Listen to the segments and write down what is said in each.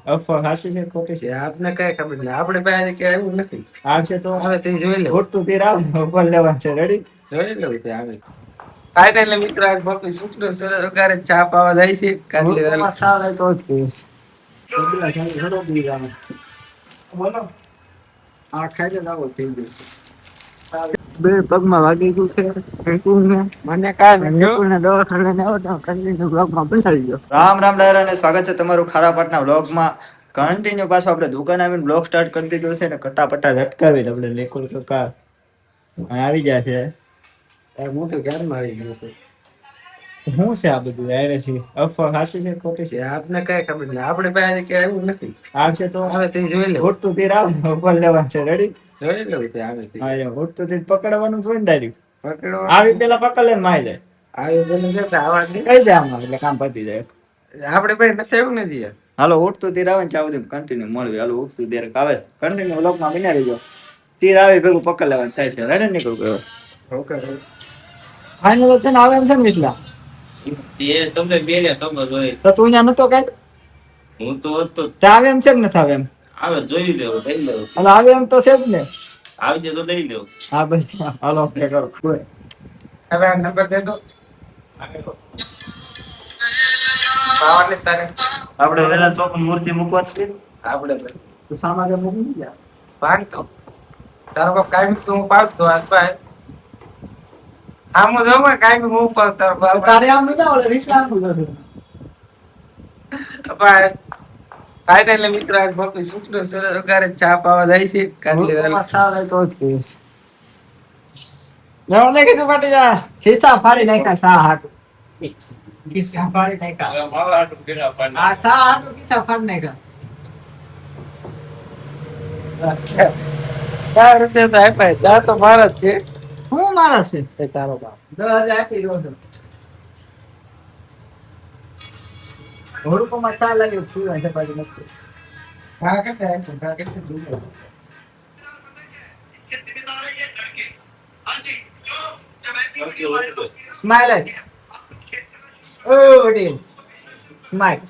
અફવા હાસી છે ખોટી છે આપને કઈ ખબર નહીં આપણે પાસે કે આવ્યું નથી આવશે તો આવે તે જોઈ લે ઉઠતું તીર આવે ઉપર લેવા છે રેડી જોઈ લે તે આવે ફાઇનલી મિત્ર આજ બપોર શુક્ર સરસ વગારે ચા પાવા જાય છે કાટલી વાળા સાવ તો જ પીસ બોલા ખાલી ઘણો પી જામે બોલો આ ખાઈ જાવ થઈ ગયું બે પગમાં વાગી ગયું છે મને કાંઈ નિકુલને દવાખાને ને આવો તો કન્ટિન્યુ બ્લોગમાં બંધાઈ ગયો રામ રામ ડાયરા અને સ્વાગત છે તમારું ખારા પાટના બ્લોગમાં કન્ટિન્યુ પાછો આપણે દુકાન આવીને બ્લોગ સ્ટાર્ટ કરી દીધો છે ને કટાપટા ઝટકાવીને આપણે નિકુલ કાકા આવી ગયા છે હું તો ક્યારમાં આવી ગયો શું છે આ બધું યાર છે અફવા હાસી છે ખોટી છે આપને કઈ ખબર નહીં આપણે પાસે કે આવ્યું નથી આવશે તો આવે તે જોઈ લે ઉઠતું તીર આવે ઉપર લેવા છે રેડી જોઈ લે તે આવે તે હા ઉઠતું તીર પકડવાનું જ હોય ને ડાયરેક્ટ પકડવાનું આવી પેલા પકડ લે મારી જાય આવી પેલા છે આવાજ નહીં કહી દે આમાં એટલે કામ પતી જાય આપણે પાસે નથી એવું નથી યાર હાલો ઉઠતું તીર આવે ને ત્યાં સુધી કન્ટિન્યુ મળવી હાલો ઉઠતું તીર આવે કન્ટિન્યુ લોકમાં બનાવી દેજો તીર આવે ભેગું પકડ લેવાનું થાય છે રેડી નીકળું ઓકે ફાઇનલ છે ને આવે એમ છે ને એટલા એ તમને બેને ખબર હોય તો તું અહીંયા નતો કાઈ હું તો હતો આવે એમ છે કે નથી આવે એમ આવે જોઈ લેવું દઈ લેવું અને આવે એમ તો છે જ ને આવશે તો દઈ લેવું હા ભાઈ હાલો ઓકે કરો હવે આ નંબર દે દો પાવાને તારે આપણે વેલા ચોક મૂર્તિ મૂકવાની આપણે તું સામાજે મૂકી ગયા પાડ તો તારો બાપ કાઈ તો હું પાડતો આજ ભાઈ આમ જોમાં કાઈ હું પાડતો તારે આમ ના ઓલે રિસ્લામ બોલો ભાઈ ફાઇનલી મિત્ર આજ બપોર શુક્ર સરસ વગારે ચા પાવા જાય છે કાટલી વાળા સાવ તો જ પીસ લેવા દે કે તું પાટી જા ખિસ્સા ફાડી નાખ્યા સા હાટ ખિસ્સા ફાડી નાખ્યા મારા હાટ કેરા ફાડી આ સા હાટ ખિસ્સા ફાડી નાખ્યા તાર રૂપિયા તો આપ્યા જા તો મારા છે હું મારા છે એ તારો બાપ 10,000 આપી દો છો હોડકોમાં ચા લાગ્યો પીવા છે પાછી મસ્ત કા કરતા હે કા કરતા દૂર સ્માઈલ ઓ ડીલ smile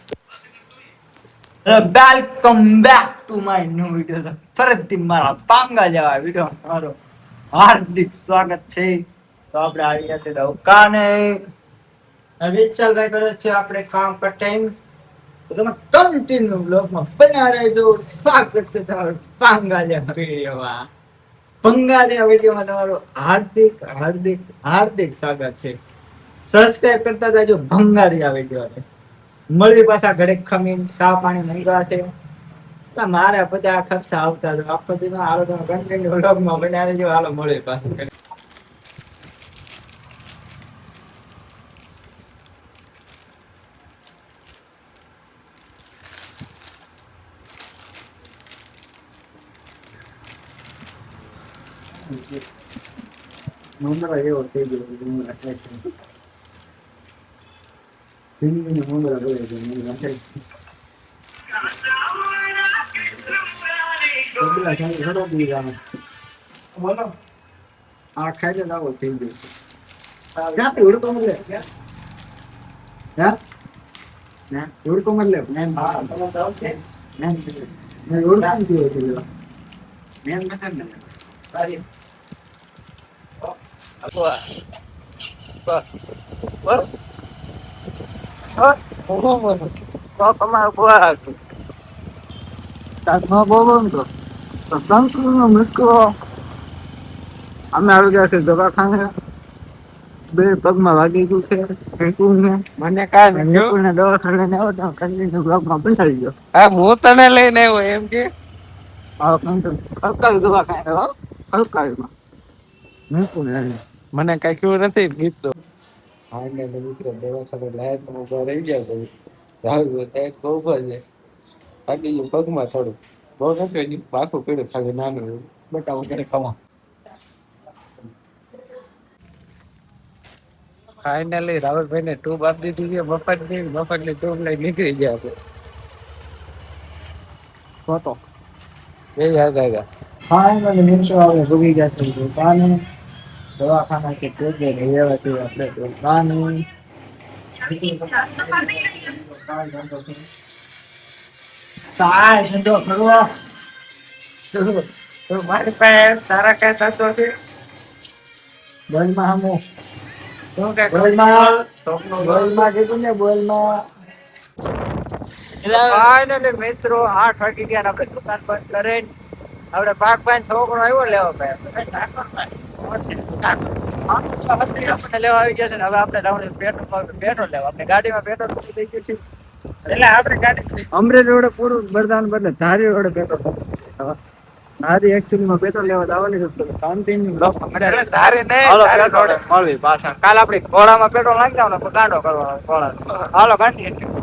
welcome back to my new video ફરીથી મારા પાંગા જેવા વિડિયો મારો હાર્દિક સ્વાગત છે તો આપણે આવી ગયા છે દુકાને હવે ચાલવા કરે છે આપણે કામ પર ટાઈમ તો તમે કન્ટિન્યુ બ્લોગમાં બના રહેજો સ્વાગત છે તમારું પાંગા જેવા વિડિયોમાં પંગાલિયા વિડિયોમાં તમારું હાર્દિક હાર્દિક હાર્દિક સ્વાગત છે સબસ્ક્રાઇબ કરતા જાજો ભંગારિયા વિડિયોને મળી પાછા ઘરે ખમીન ચા પાણી મંગવા છે મારે બધા ખર્ચા આવતા તો આખો દિવસ હાલો તમે કન્ટિન્યુ વ્લોગમાં બનાવી દેજો હાલો મળી પાછું નંબર એવો થઈ ગયો નંબર સિંગની નંબર બોલે છે બોલા ખાલી ઘણો પી જામે બોલો આ ખાઈ જાવ થઈ ગયું ક્યાંથી ઉડકો મળે ના ઉડકો મળે મેં હા તમે તો ઓકે મેં ઉડકો થયો છે મેં મતલબ ને સારી વાહ વાહ વાહ તો તમારો વાહ તાજમાં બોલો તો સંસ્કૃતનો મિત્રો અમે આવી ગયા છે દવાખાને બે પગમાં વાગી ગયું છે નિકુલને મને કાંઈ નિકુલને દવાખાને ને આવો તો કન્ટિન્યુ બ્લોગમાં બંધાઈ ગયો હા હું તને લઈને આવ્યો એમ કે આ કલકલ દવાખાને હો કલકલમાં નિકુલ મને કઈ ખબર નથી મિત્રો હા ને મિત્રો દવાખાને લાયક ઉભા રહી ગયા તો રાહુલ એક કોફર છે બાકી જો પગમાં થોડું બહુ નથી પાકું પીડું ખાલી નાનું બટાવું ક્યારે ખાવા ફાઇનલી રાહુલભાઈ ને ટ્યુબ આપી દીધી મફતની ટ્યુબ લઈ નીકળી ગયા આપણે ફોટો બે જાગા ફાઇનલી મિત્રો આપણે ભૂગી ગયા છે દુકાને દવાખાના કે ટ્યુબ લઈ લેવા છે આપણે દુકાને કાય ધંધો કરવો તો મારી પાસે તારા કઈ થતો છે બોલમાં હમો શું કે બોલમાં કીધું ને બોલમાં ફાઇનલી મિત્રો 8 વાગી ગયા આપણે દુકાન બંધ કરીને આપણે પાક પાન છોકરો આવ્યો લેવા આપણે લેવા આવી ગયા છે ને હવે આપણે જવાનું પેટ્રોલ લેવા આપણે ગાડીમાં પેટ્રોલ થઈ ગયું છે એટલે આપણે ગાડી અમરેલી રોડે પૂરું બરદાન બદલે ધારી રોડે પેટ્રોલ ધારી એકચ્યુઅલી માં પેટ્રોલ લેવા જવાની છે કાંતિની ધારી નહીં મળવી પાછા કાલ આપણે ઘોડામાં પેટ્રોલ નાખી દેવાનું ગાંડો કરવાનો ઘોડા હાલો ગાંડી